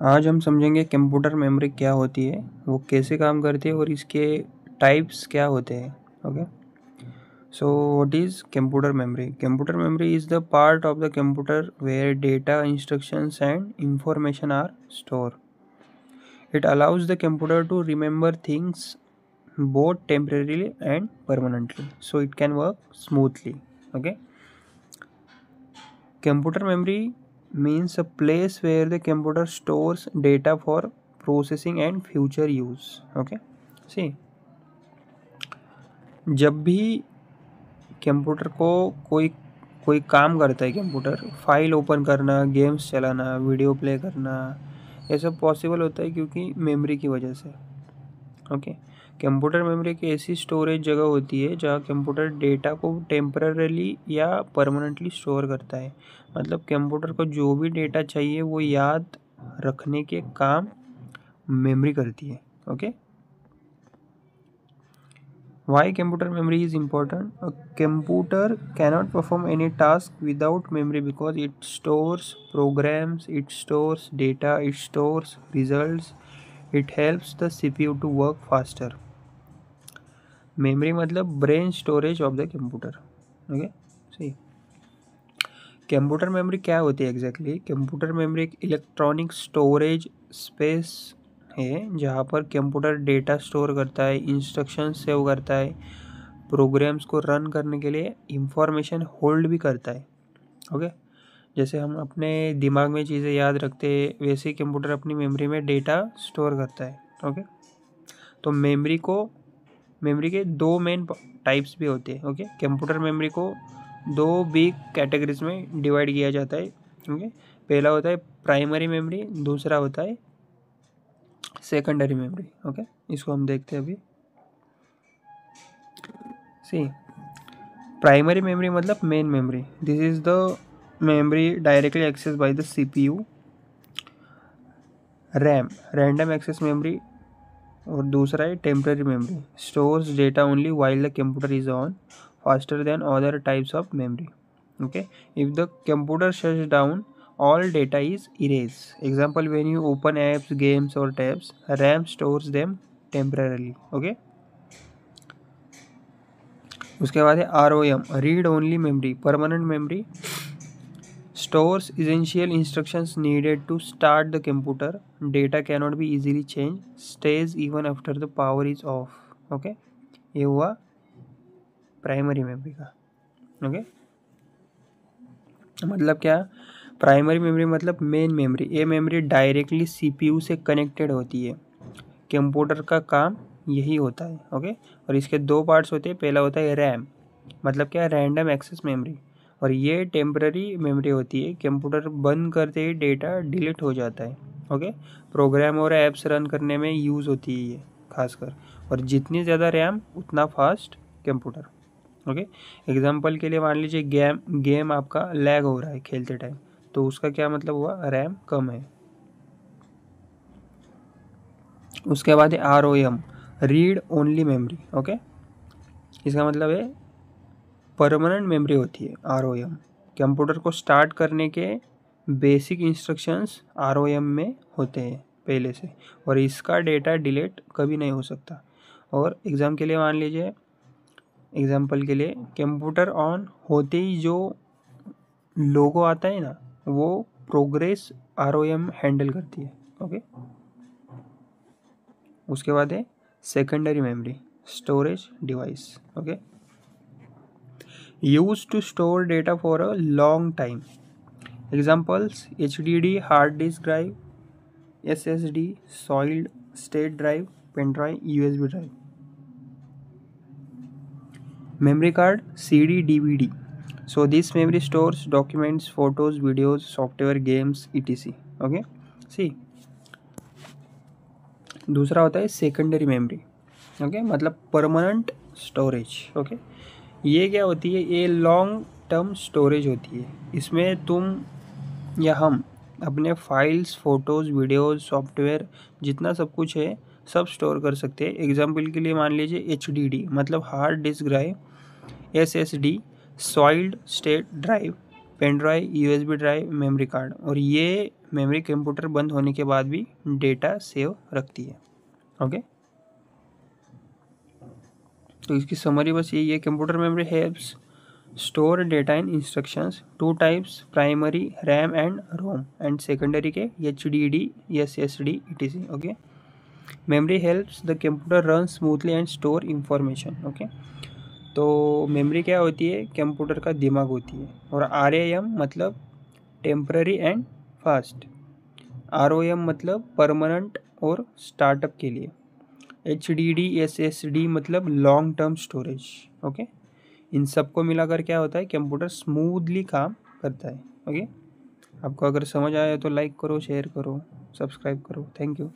आज हम समझेंगे कंप्यूटर मेमोरी क्या होती है, वो कैसे काम करती है और इसके टाइप्स क्या होते हैं. Okay, so what is computer memory? Computer memory is the part of the computer where data, instructions and information are store. It allows the computer to remember things both temporarily and permanently, so it can work smoothly. Okay, computer memory means a place where the computer stores data for processing and future use. Okay, see, जब भी computer को कोई कोई काम करता है, computer file open करना, games चलाना, वीडियो प्ले करना, ये सब पॉसिबल होता है क्योंकि मेमोरी की वजह से. ओके, कंप्यूटर मेमोरी एक ऐसी स्टोरेज जगह होती है जहाँ कंप्यूटर डेटा को टेम्पररीली या परमानेंटली स्टोर करता है. मतलब कंप्यूटर को जो भी डेटा चाहिए वो याद रखने के काम मेमोरी करती है. Okay, why computer memory is important? Computer cannot perform any task without memory because it stores programs, it stores data, it stores results, it helps the CPU to work faster. Memory मतलब brain storage of the computer. Okay, सही. Computer memory क्या होती है exactly? Computer memory एक electronic storage space है जहाँ पर computer data store करता है, इंस्ट्रक्शन सेव करता है, प्रोग्राम्स को रन करने के लिए इंफॉर्मेशन होल्ड भी करता है. ओके, जैसे हम अपने दिमाग में चीज़ें याद रखते हैं वैसे ही कंप्यूटर अपनी मेमोरी में डेटा स्टोर करता है. ओके, तो मेमोरी के दो मेन टाइप्स भी होते हैं. ओके, कंप्यूटर मेमोरी को दो बिग कैटेगरीज में डिवाइड किया जाता है. ओके, पहला होता है प्राइमरी मेमोरी, दूसरा होता है सेकेंडरी मेमोरी. ओके, इसको हम देखते हैं अभी. सी, प्राइमरी मेमोरी मतलब main memory. This is the memory directly access by the CPU. RAM, random access memory. और दूसरा है temporary memory, stores data only while the computer is on, faster than other types of memory. Okay, if the computer shuts down all data is erased. Example, when you open apps, games or tabs, RAM stores them temporarily. Okay, उसके बाद है ROM, read only memory. Permanent memory stores essential instructions needed to start the computer. Data cannot be easily changed, stays even after the power is off. Okay, ये हुआ primary memory का. Okay, मतलब क्या? Primary memory मतलब main memory. ये memory directly CPU से connected होती है. कंप्यूटर का काम यही होता है. ओके, और इसके दो पार्ट्स होते हैं. पहला होता है रैम, मतलब क्या? Random access memory. और ये टेम्पररी मेमोरी होती है. कंप्यूटर बंद करते ही डेटा डिलीट हो जाता है. ओके, प्रोग्राम और ऐप्स रन करने में यूज़ होती है ये खासकर. और जितनी ज़्यादा रैम उतना फास्ट कंप्यूटर. ओके, एग्जांपल के लिए मान लीजिए गेम आपका लैग हो रहा है खेलते टाइम, तो उसका क्या मतलब हुआ? रैम कम है. उसके बाद है ROM, read only memory. Okay, इसका मतलब है परमानेंट मेमोरी होती है ROM. कंप्यूटर को स्टार्ट करने के बेसिक इंस्ट्रक्शंस ROM में होते हैं पहले से, और इसका डेटा डिलीट कभी नहीं हो सकता. और एग्जाम के लिए मान लीजिए, एग्जाम्पल के लिए कंप्यूटर ऑन होते ही जो लोगो आता है ना, वो प्रोग्रेस ROM हैंडल करती है. ओके, उसके बाद है secondary memory, storage device. Okay, used to store data for a long time. Examples HDD, hard disk drive, SSD, solid state drive, pen drive, USB drive. Memory card, CD, DVD. So this memory stores documents, photos, videos, software, games, etc. Okay, see, दूसरा होता है secondary memory. Okay, मतलब permanent storage. Okay, ये क्या होती है? ये long term storage होती है. इसमें तुम या हम अपने फाइल्स, फोटोज़, वीडियोज़, सॉफ्टवेयर, जितना सब कुछ है सब स्टोर कर सकते हैं. एग्जाम्पल के लिए मान लीजिए HDD मतलब hard disk drive, SSD solid state drive, pen drive, USB drive, memory card. और ये मेमोरी कंप्यूटर बंद होने के बाद भी डेटा सेव रखती है। ओके, तो इसकी समरी बस यही है, computer memory helps store data in instructions, two types, primary RAM and ROM and secondary के HDD, SSD etc. Okay, memory helps the computer run smoothly and store information. Okay, तो memory क्या होती है, computer का दिमाग होती है। और RAM मतलब टेम्पररी एंड फास्ट, ROM मतलब परमानेंट और स्टार्टअप के लिए, HDD SSD मतलब लॉन्ग टर्म स्टोरेज। ओके, इन सबको मिलाकर क्या होता है, कंप्यूटर स्मूथली काम करता है। ओके, आपको अगर समझ आया तो लाइक करो, शेयर करो, सब्सक्राइब करो। Thank you.